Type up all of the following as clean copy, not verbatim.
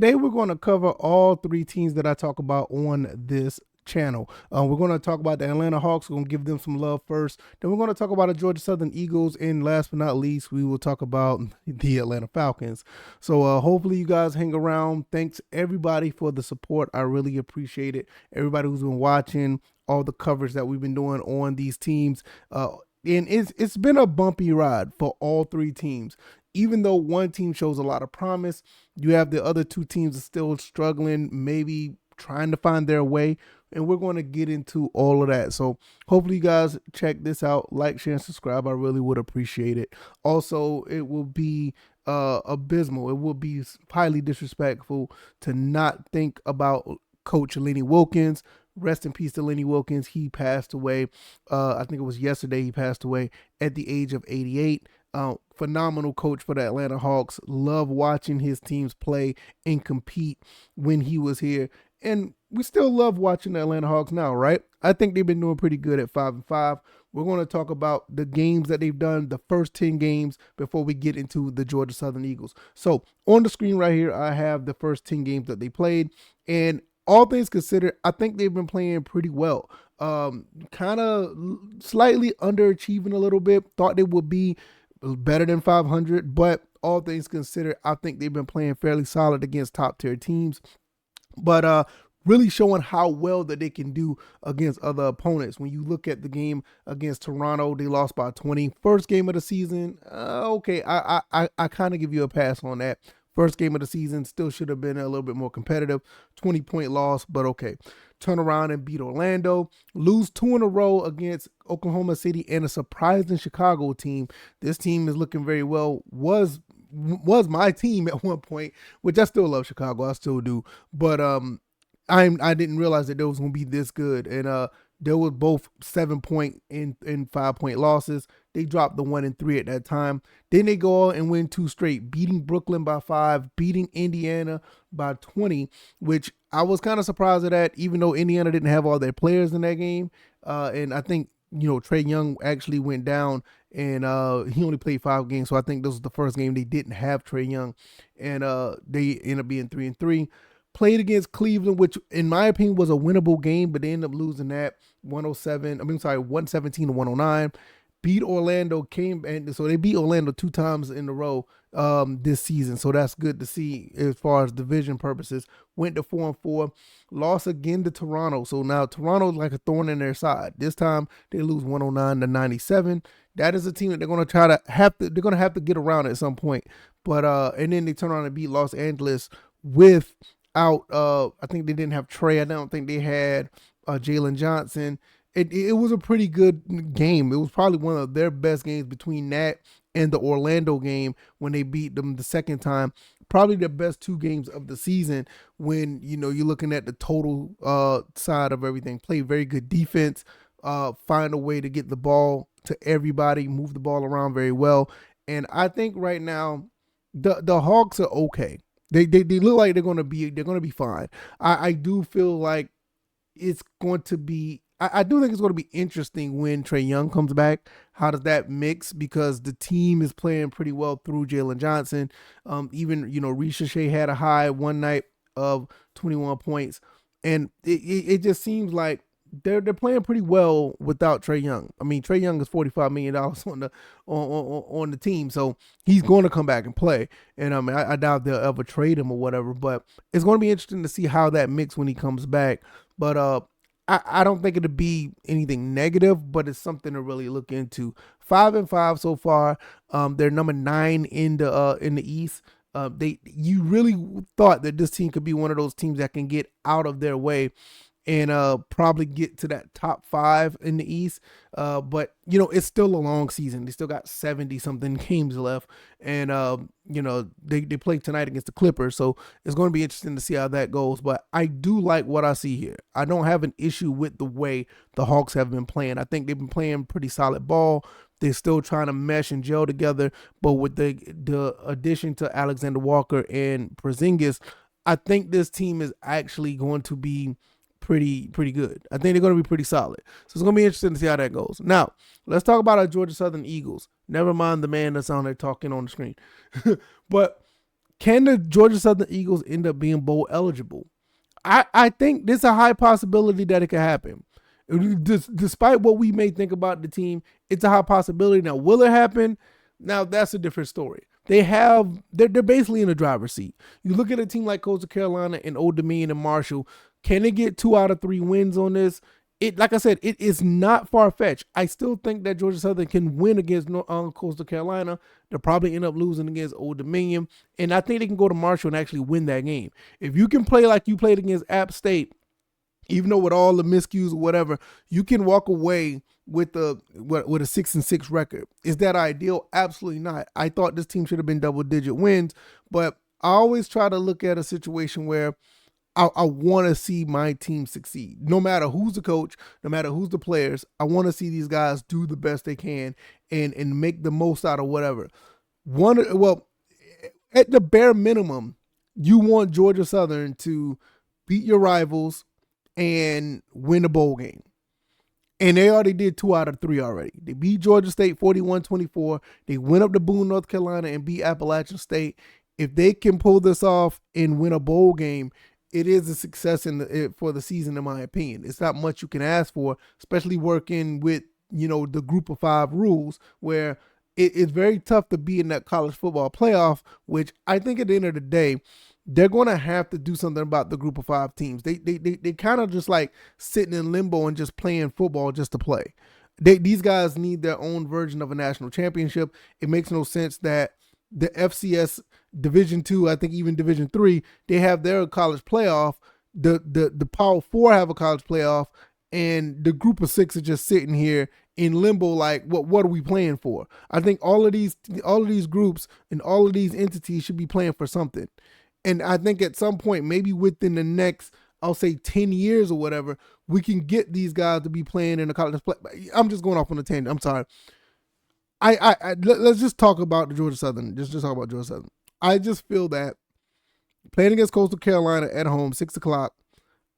today we're going to cover all three teams that I talk about on this channel. We're going to talk about the Atlanta Hawks. We're going to give them some love first. Then we're going to talk about the Georgia Southern Eagles. And last but not least, we will talk about the Atlanta Falcons. So hopefully you guys hang around. Thanks everybody for the support. I really appreciate it. Everybody who's been watching, all the coverage that we've been doing on these teams. And it's been a bumpy ride for all three teams. Even though one team shows a lot of promise, you have the other two teams are still struggling, maybe trying to find their way. And we're going to get into all of that. So hopefully you guys check this out. Like, share, and subscribe. I really would appreciate it. Also, it will be abysmal. It will be highly disrespectful to not think about Coach Lenny Wilkens. Rest in peace to Lenny Wilkens. He passed away. I think it was yesterday he passed away at the age of 88. Phenomenal coach for the Atlanta Hawks. Love watching his teams play and compete when he was here. And we still love watching the Atlanta Hawks now, right? I think they've been doing pretty good at 5-5. We're going to talk about the games that they've done, the first 10 games, before we get into the Georgia Southern Eagles. So on the screen right here, I have the first 10 games that they played. And all things considered, I think they've been playing pretty well. Kind of slightly underachieving a little bit. Thought they would be better than 500, but all things considered, I think they've been playing fairly solid against top tier teams. But really showing how well that they can do against other opponents. When you look at the game against Toronto, they lost by 20. First game of the season, okay, I kind of give you a pass on that. First game of the season, still should have been a little bit more competitive. 20-point loss, but okay. Turn around and beat Orlando. Lose 2 in a row against Oklahoma City and a surprising Chicago team. This team is looking very well. Was my team at one point, which I still love Chicago. I still do. But I didn't realize that they was going to be this good. And there was both 7-point and 5-point losses. They dropped the 1 and 3 at that time. Then they go on and win 2 straight, beating Brooklyn by 5, beating Indiana by 20, which I was kind of surprised at that, even though Indiana didn't have all their players in that game. And I think, Trae Young actually went down and he only played 5 games. So I think this was the first game they didn't have Trae Young. And they ended up being 3 and 3. Played against Cleveland, which in my opinion was a winnable game, but they ended up losing that 117 to 109. Beat Orlando, so they beat Orlando 2 times in a row this season. So that's good to see as far as division purposes. Went to 4-4, lost again to Toronto. So now Toronto's like a thorn in their side. This time they lose 109 to 97. That is a team that they're going to have to get around at some point. But and then they turn around and beat Los Angeles without I think they didn't have Trey. I don't think they had Jalen Johnson. It was a pretty good game. It was probably one of their best games between that and the Orlando game when they beat them the second time. Probably the best 2 games of the season when, you're looking at the total side of everything. Play very good defense, find a way to get the ball to everybody, move the ball around very well. And I think right now the Hawks are okay. They look like they're gonna be fine. I do feel like it's going to be. I do think it's going to be interesting when Trae Young comes back. How does that mix? Because the team is playing pretty well through Jalen Johnson. Even Ricochet had a high one night of 21 points, and it just seems like they're playing pretty well without Trae Young. I mean, Trae Young is $45 million on the team, so he's going to come back and play. And I doubt they'll ever trade him or whatever. But it's going to be interesting to see how that mix when he comes back. But I don't think it'll be anything negative, but it's something to really look into. 5-5 so far. They're number 9 in the East. You really thought that this team could be one of those teams that can get out of their way and probably get to that top 5 in the East. But it's still a long season. They still got 70 something games left, and they play tonight against the Clippers, so it's going to be interesting to see how that goes. But I do like what I see here. I don't have an issue with the way the Hawks have been playing. I think they've been playing pretty solid ball. They're still trying to mesh and gel together, but with the addition to Alexander Walker and Porzingis, I think this team is actually going to be pretty good. I think they're going to be pretty solid. So it's going to be interesting to see how that goes. Now, let's talk about our Georgia Southern Eagles. Never mind the man that's on there talking on the screen. But Can the Georgia Southern Eagles end up being bowl eligible? I think there's a high possibility that it could happen. Despite what we may think about the team, it's a high possibility. Now, will it happen? Now, that's a different story. They're basically in the driver's seat. You look at a team like Coastal Carolina and Old Dominion and Marshall. Can they get 2 out of 3 wins on this? Like I said, it is not far fetched. I still think that Georgia Southern can win against Coastal Carolina. They'll probably end up losing against Old Dominion, and I think they can go to Marshall and actually win that game. If you can play like you played against App State, even though with all the miscues or whatever, you can walk away with a 6-6 record. Is that ideal? Absolutely not. I thought this team should have been double-digit wins, but I always try to look at a situation where I want to see my team succeed. No matter who's the coach, no matter who's the players, I want to see these guys do the best they can and make the most out of whatever. At the bare minimum, you want Georgia Southern to beat your rivals and win a bowl game. And they already did 2 out of 3 already. They beat Georgia State 41-24. They went up to Boone, North Carolina and beat Appalachian State. If they can pull this off and win a bowl game, it is a success for the season, in my opinion. It's not much you can ask for, especially working with, the group of 5 rules, where it's very tough to be in that college football playoff, which I think at the end of the day, they're going to have to do something about the group of 5 teams. They kind of just like sitting in limbo and just playing football just to play. These guys need their own version of a national championship. It makes no sense that the FCS Division II, I think even Division III, they have their college playoff. The Power 4 have a college playoff, and the group of 6 are just sitting here in limbo. Like, what are we playing for? I think all of these groups and all of these entities should be playing for something. And I think at some point, maybe within the next, I'll say 10 years or whatever, we can get these guys to be playing in the college play. I'm just going off on a tangent. I'm sorry. Let's just talk about the Georgia Southern. Just talk about Georgia Southern. I just feel that playing against Coastal Carolina at home, 6 o'clock,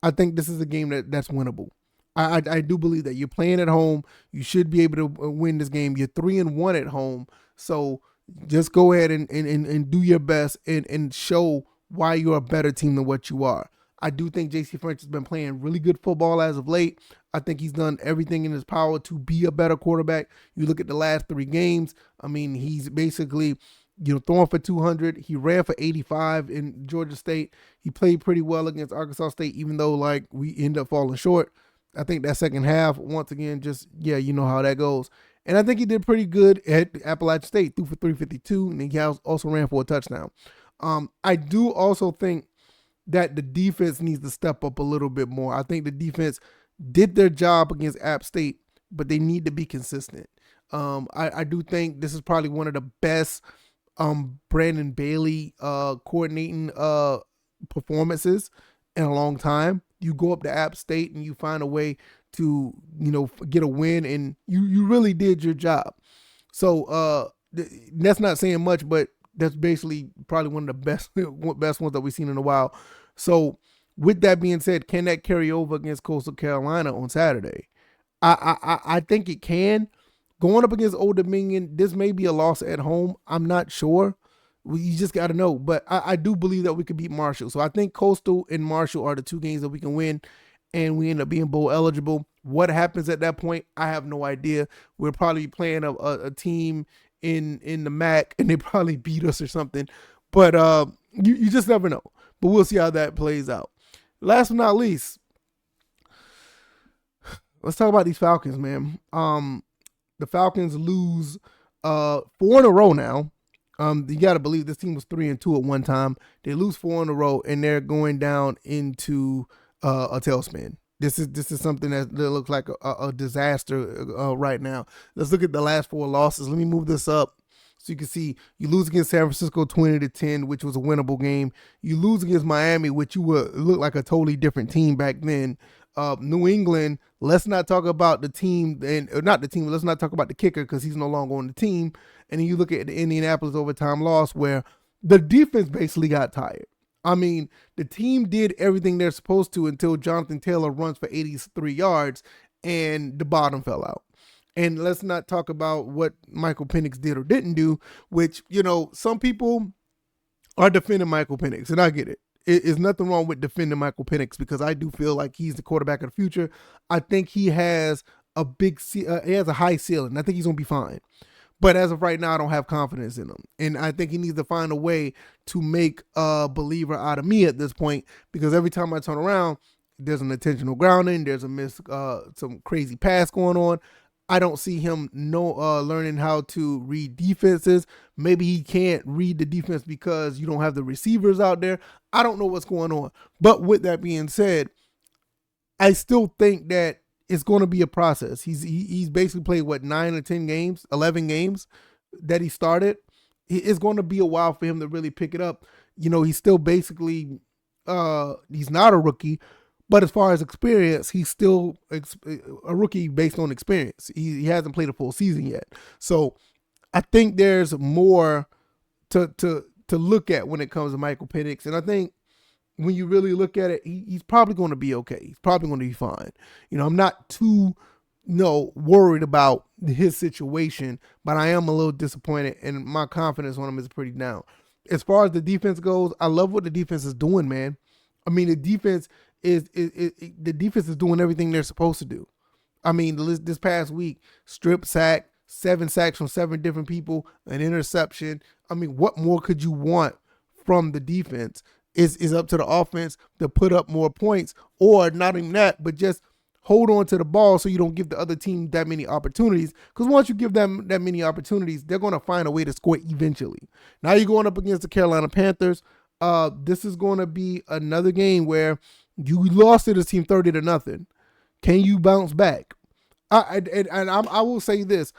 I think this is a game that's winnable. I do believe that you're playing at home. You should be able to win this game. You're 3-1 at home. So just go ahead and do your best and show why you're a better team than what you are. I do think J.C. French has been playing really good football as of late. I think he's done everything in his power to be a better quarterback. You look at the last 3 games. I mean, he's basically, throwing for 200. He ran for 85 in Georgia State. He played pretty well against Arkansas State, even though we end up falling short. I think that second half, once again, you know how that goes. And I think he did pretty good at Appalachian State, threw for 352, and he also ran for a touchdown. I do also think that the defense needs to step up a little bit more. I think the defense did their job against App State, but they need to be consistent. I do think this is probably one of the best Brandon Bailey coordinating performances in a long time. You go up to App State and you find a way to, get a win, and you really did your job. So that's not saying much, but that's basically probably one of the best ones that we've seen in a while. So with that being said, can that carry over against Coastal Carolina on Saturday? I think it can. Going up against Old Dominion, this may be a loss at home. I'm not sure. You just got to know. But I do believe that we could beat Marshall. So I think Coastal and Marshall are the 2 games that we can win, and we end up being bowl eligible. What happens at that point, I have no idea. We're probably playing a team in the MAC, and they probably beat us or something. But you just never know. But we'll see how that plays out. Last but not least, let's talk about these Falcons, man. The Falcons lose 4 in a row now. You got to believe this team was 3-2 at one time. They lose 4 in a row, and they're going down into a tailspin. This is something that looks like a disaster right now. Let's look at the last 4 losses. Let me move this up so you can see. You lose against San Francisco 20-10, which was a winnable game. You lose against Miami, which you would look like a totally different team back then. New England, let's not talk about the team, let's not talk about the kicker because he's no longer on the team. And then you look at the Indianapolis overtime loss where the defense basically got tired. I mean, the team did everything they're supposed to until Jonathan Taylor runs for 83 yards and the bottom fell out. And let's not talk about what Michael Penix did or didn't do, which, some people are defending Michael Penix, and I get it. It's nothing wrong with defending Michael Penix because I do feel like he's the quarterback of the future. I think he has he has a high ceiling. I think he's gonna be fine. But as of right now, I don't have confidence in him. And I think he needs to find a way to make a believer out of me at this point, because every time I turn around, there's an intentional grounding, there's some crazy pass going on. I don't see him learning how to read defenses. Maybe he can't read the defense because you don't have the receivers out there. I don't know what's going on. But with that being said, I still think that it's going to be a process. He's basically played 9 or 10 games, 11 games that he started. It's going to be a while for him to really pick it up. He's still basically he's not a rookie, but as far as experience, he's still a rookie based on experience. He hasn't played a full season yet. So I think there's more to look at when it comes to Michael Penix. And I think when you really look at it, he's probably going to be okay. He's probably going to be fine. I'm not too worried about his situation, but I am a little disappointed, and my confidence on him is pretty down. As far as the defense goes, I love what the defense is doing, man. I mean, the defense is doing everything they're supposed to do. I mean, this past week, strip sack, 7 sacks from 7 different people, an interception. I mean, what more could you want from the defense? Is up to the offense to put up more points, or not even that, but just hold on to the ball so you don't give the other team that many opportunities. Because once you give them that many opportunities, they're going to find a way to score eventually. Now you're going up against the Carolina Panthers. This is going to be another game where you lost to this team 30-0. Can you bounce back? I will say this.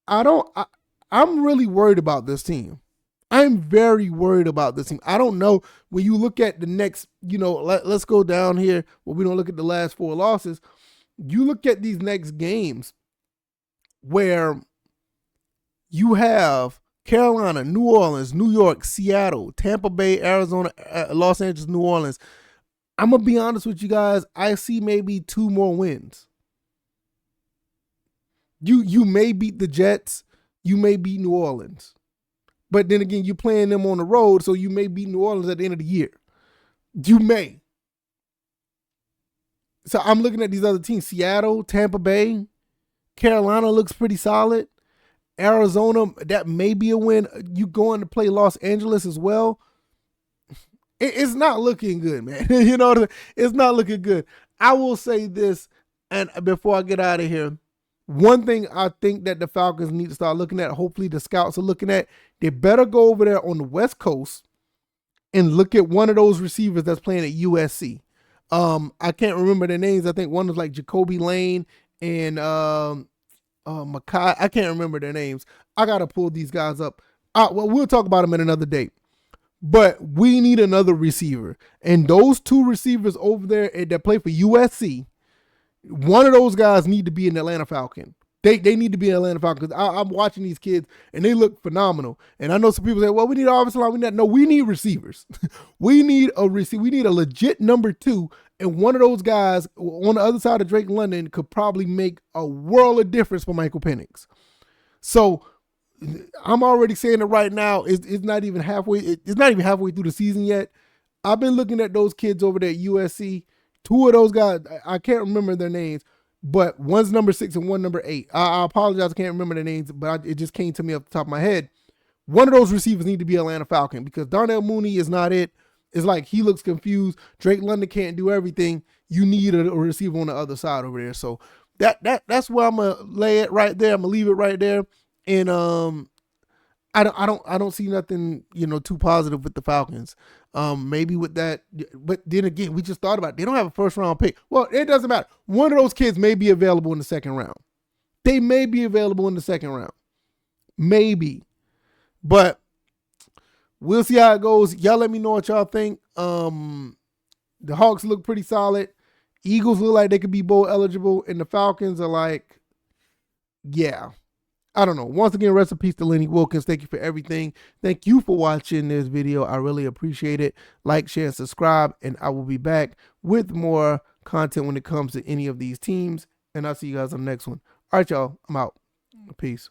I'm really worried about this team. I'm very worried about this team. I don't know. When you look at the next, let's go down here where we don't look at the last 4 losses. You look at these next games where you have Carolina, New Orleans, New York, Seattle, Tampa Bay, Arizona, Los Angeles, New Orleans. I'm going to be honest with you guys. I see maybe 2 more wins. You may beat the Jets. You may beat New Orleans. But then again, you're playing them on the road, so you may beat New Orleans at the end of the year. You may. So I'm looking at these other teams. Seattle, Tampa Bay, Carolina looks pretty solid. Arizona, that may be a win. You going to play Los Angeles as well. It's not looking good, man. It's not looking good. I will say this, and before I get out of here, one thing I think that the Falcons need to start looking at, hopefully the scouts are looking at, they better go over there on the West Coast and look at one of those receivers that's playing at USC. I can't remember their names. I think one was like Jacoby Lane and Makai. I can't remember their names. I got to pull these guys up. Well, we'll talk about them in another date. But we need another receiver. And those 2 receivers over there that play for USC, one of those guys need to be an Atlanta Falcon. They need to be an Atlanta Falcon. I'm watching these kids, and they look phenomenal. And I know some people say, well, we need an offensive line. No, we need receivers. We need a receiver. We need a legit number 2. And one of those guys on the other side of Drake London could probably make a world of difference for Michael Penix. So I'm already saying it right now. It's not even halfway. It's not even halfway through the season yet. I've been looking at those kids over there at USC. 2 of those guys, I can't remember their names, but one's number 6 and one number 8. I apologize, I can't remember their names, but it just came to me off the top of my head. One of those receivers need to be Atlanta Falcon because Darnell Mooney is not it. It's like he looks confused. Drake London can't do everything. You need a receiver on the other side over there. So that's where I'm gonna lay it right there. I'm gonna leave it right there. And I don't see nothing too positive with the Falcons. Maybe with that, but then again, we just thought about it. They don't have a 1st round pick. Well, it doesn't matter. One of those kids may be available in the 2nd round. They may be available in the 2nd round. Maybe. But we'll see how it goes. Y'all let me know what y'all think. The Hawks look pretty solid. Eagles look like they could be bowl eligible. And the Falcons are like, yeah. I don't know. Once again, rest in peace to Lenny Wilkins. Thank you for everything. Thank you for watching this video. I really appreciate it. Like, share, and subscribe. And I will be back with more content when it comes to any of these teams. And I'll see you guys on the next one. All right, y'all. I'm out. Peace.